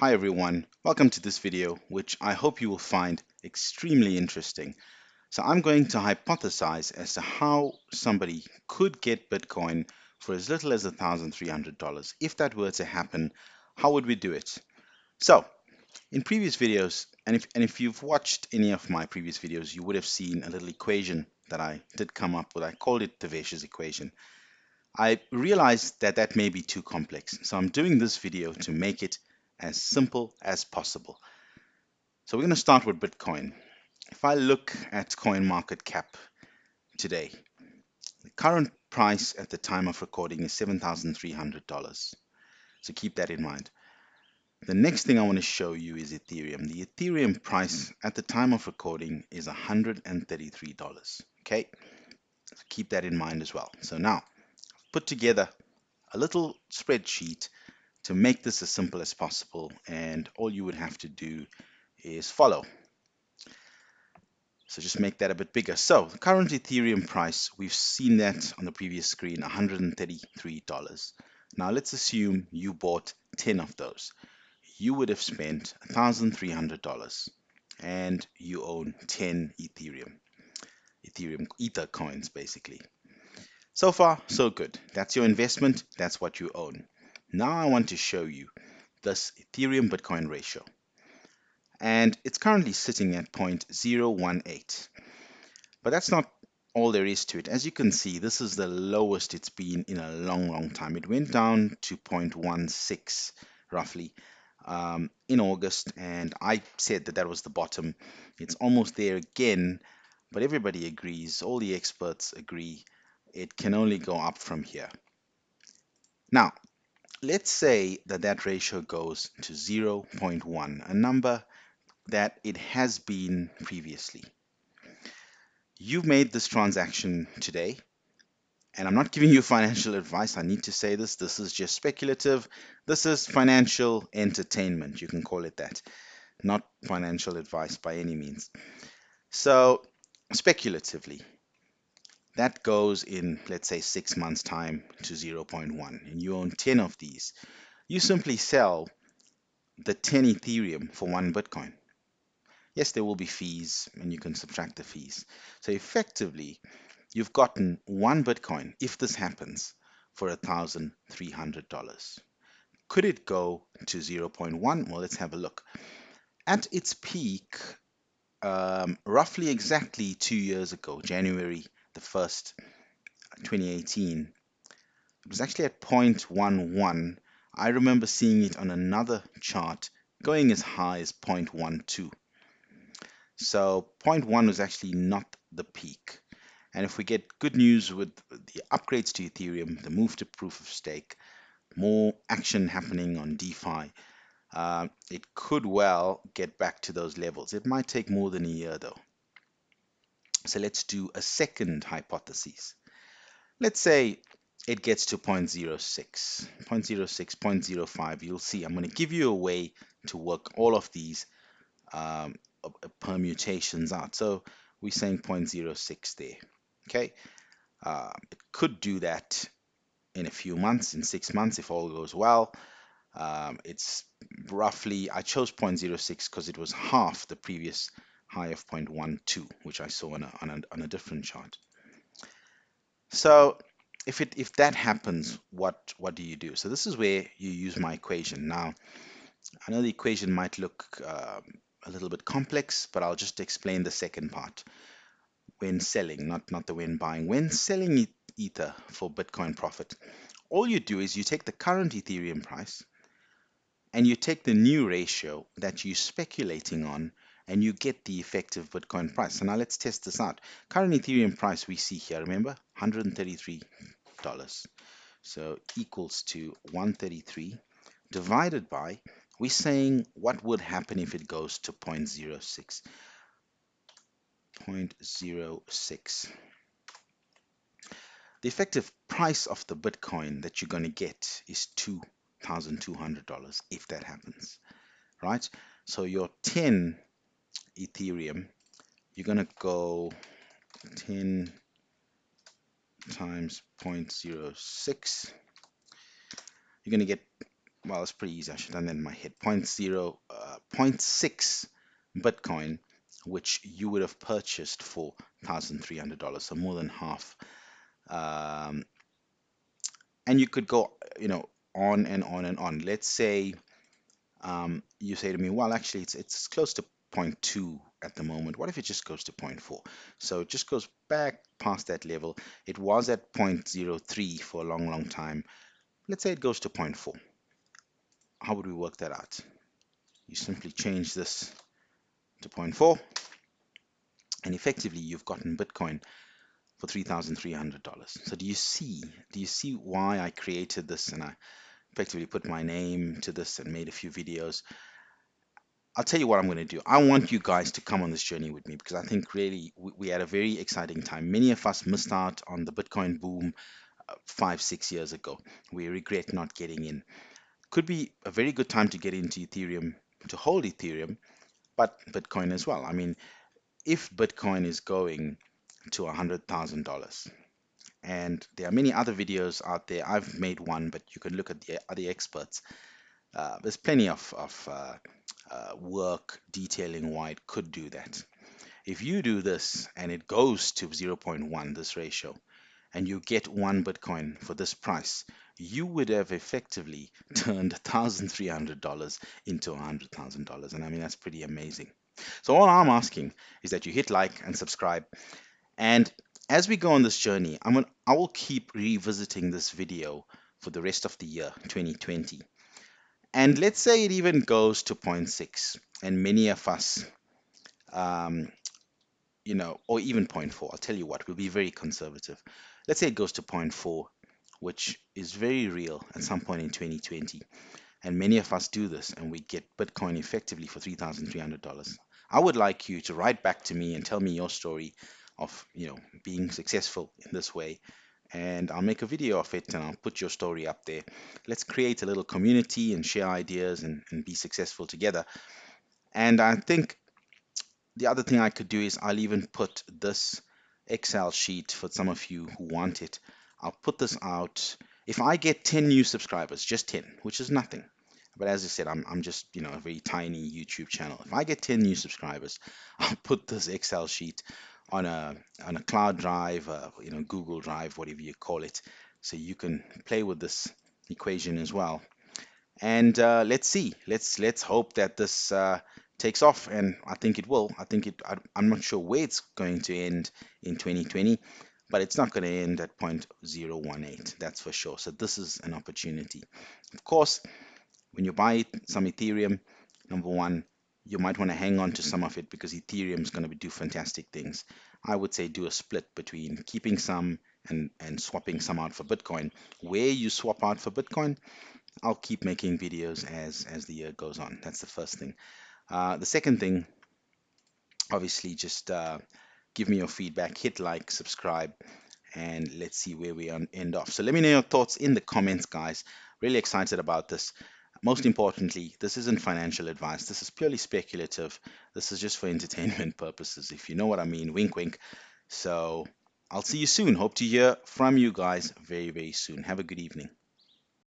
Hi everyone, welcome to this video, which I hope you will find extremely interesting. So I'm going to hypothesize as to how somebody could get Bitcoin for as little as $1,300. If that were to happen, how would we do it? So in previous videos, and if you've watched any of my previous videos, you would have seen a little equation that I did come up with. I called it the Vicious equation. I realized that that may be too complex, so I'm doing this video to make it as simple as possible. So we're going to start with Bitcoin. If I look at CoinMarketCap today, the current price at the time of recording is $7,300. So keep that in mind. The next thing I want to show you is Ethereum. The Ethereum price at the time of recording is $133. Okay, so keep that in mind as well. So now, I've put together a little spreadsheet to make this as simple as possible, and all you would have to do is follow. So just make that a bit bigger. So the current Ethereum price, we've seen that on the previous screen, $133. Now let's assume you bought 10 of those. You would have spent $1,300 and you own 10 Ether coins basically. So far, so good. That's your investment. That's what you own. Now I want to show you this Ethereum Bitcoin ratio. And it's currently sitting at 0.018. But that's not all there is to it. As you can see, this is the lowest it's been in a long time. It went down to 0.16 roughly in August, and I said that that was the bottom. It's almost there again, but everybody agrees, all the experts agree, it can only go up from here. Now, let's say that that ratio goes to 0.1, a number that it has been previously. You've made this transaction today, and I'm not giving you financial advice. I need to say this. This is just speculative. This is financial entertainment. You can call it that. Not financial advice by any means. So, speculatively, that goes in, let's say, 6 months' time to 0.1, and you own 10 of these. You simply sell the 10 Ethereum for 1 Bitcoin. Yes, there will be fees, and you can subtract the fees. So, effectively, you've gotten 1 Bitcoin, if this happens, for $1,300. Could it go to 0.1? Well, let's have a look. At its peak, roughly exactly 2 years ago, January the 1st, 2018, it was actually at 0.11. I remember seeing it on another chart going as high as 0.12. So zero point 0.1 was actually not the peak. And if we get good news with the upgrades to Ethereum, the move to proof of stake, more action happening on DeFi, it could well get back to those levels. It might take more than a year though. So let's do a second hypothesis. Let's say it gets to 0.06, 0.06, 0.05. You'll see I'm going to give you a way to work all of these permutations out. So we're saying 0.06 there. Okay, it could do that in a few months, in 6 months, if all goes well. It's roughly, I chose 0.06 because it was half the previous high of 0.12, which I saw on a different chart. So if that happens, what do you do? So this is where you use my equation. Now, I know the equation might look a little bit complex, but I'll just explain the second part. When selling, not the when buying. When selling Ether for Bitcoin profit, all you do is you take the current Ethereum price and you take the new ratio that you're speculating on and you get the effective Bitcoin price. So now let's test this out. Current Ethereum price we see here, remember, $133. So equals to 133 divided by, we're saying what would happen if it goes to 0.06. 0.06. The effective price of the Bitcoin that you're going to get is $2,200 if that happens, right? So your 10 Ethereum, you're going to go 10 times 0.06. You're going to get well, it's pretty easy. I should have done that in my head. Point zero, 0.6 Bitcoin, which you would have purchased for $1,300, so more than half. Um, and you could go, on and on and on. Let's say you say to me, well, actually, it's close to zero point 0.2 at the moment. What if it just goes to zero point 0.4? So it just goes back past that level. It was at 0.03 for a long, long time. Let's say it goes to zero point 0.4. How would we work that out? You simply change this to zero point 0.4, and effectively you've gotten Bitcoin for $3,300. So do you see why I created this, and I effectively put my name to this and made a few videos? I'll tell you what I'm going to do. I want you guys to come on this journey with me because I think really we had a very exciting time. Many of us missed out on the Bitcoin boom 5, 6 years ago. We regret not getting in. Could be a very good time to get into Ethereum, to hold Ethereum, but Bitcoin as well. I mean, if Bitcoin is going to $100,000, and there are many other videos out there. I've made one, but you can look at the other experts. There's plenty of work detailing why it could do that. If you do this and it goes to zero point 0.1, this ratio, and you get one Bitcoin for this price, you would have effectively turned $1,300 into $100,000. And I mean, that's pretty amazing. So all I'm asking is that you hit like and subscribe. And as we go on this journey, I will keep revisiting this video for the rest of the year, 2020. And let's say it even goes to zero point 0.6, and many of us, um, or even zero point 0.4. I'll tell you what, we'll be very conservative. Let's say it goes to zero point 0.4, which is very real at some point in 2020. And many of us do this and we get Bitcoin effectively for $3,300. I would like you to write back to me and tell me your story of, being successful in this way. And I'll make a video of it and I'll put your story up there. Let's create a little community and share ideas and be successful together. And I think the other thing I could do is I'll even put this Excel sheet for some of you who want it. I'll put this out. If I get 10 new subscribers, just 10, which is nothing. But as I said, I'm just, a very tiny YouTube channel. If I get 10 new subscribers, I'll put this Excel sheet on a cloud drive, Google Drive, whatever you call it, so you can play with this equation as well. And let's see. Let's hope that this takes off, and I think it will. I think it. I'm not sure where it's going to end in 2020, but it's not going to end at 0.018. That's for sure. So this is an opportunity. Of course, when you buy some Ethereum, number one, you might want to hang on to some of it because Ethereum is going to do fantastic things. I would say do a split between keeping some and swapping some out for Bitcoin. Where you swap out for Bitcoin, I'll keep making videos as the year goes on. That's the first thing. The second thing, obviously, just give me your feedback, hit like, subscribe, and let's see where we end off. So let me know your thoughts in the comments, guys. Really excited about this. Most importantly, this isn't financial advice. This is purely speculative. This is just for entertainment purposes, if you know what I mean. Wink, wink. So I'll see you soon. Hope to hear from you guys very, very soon. Have a good evening.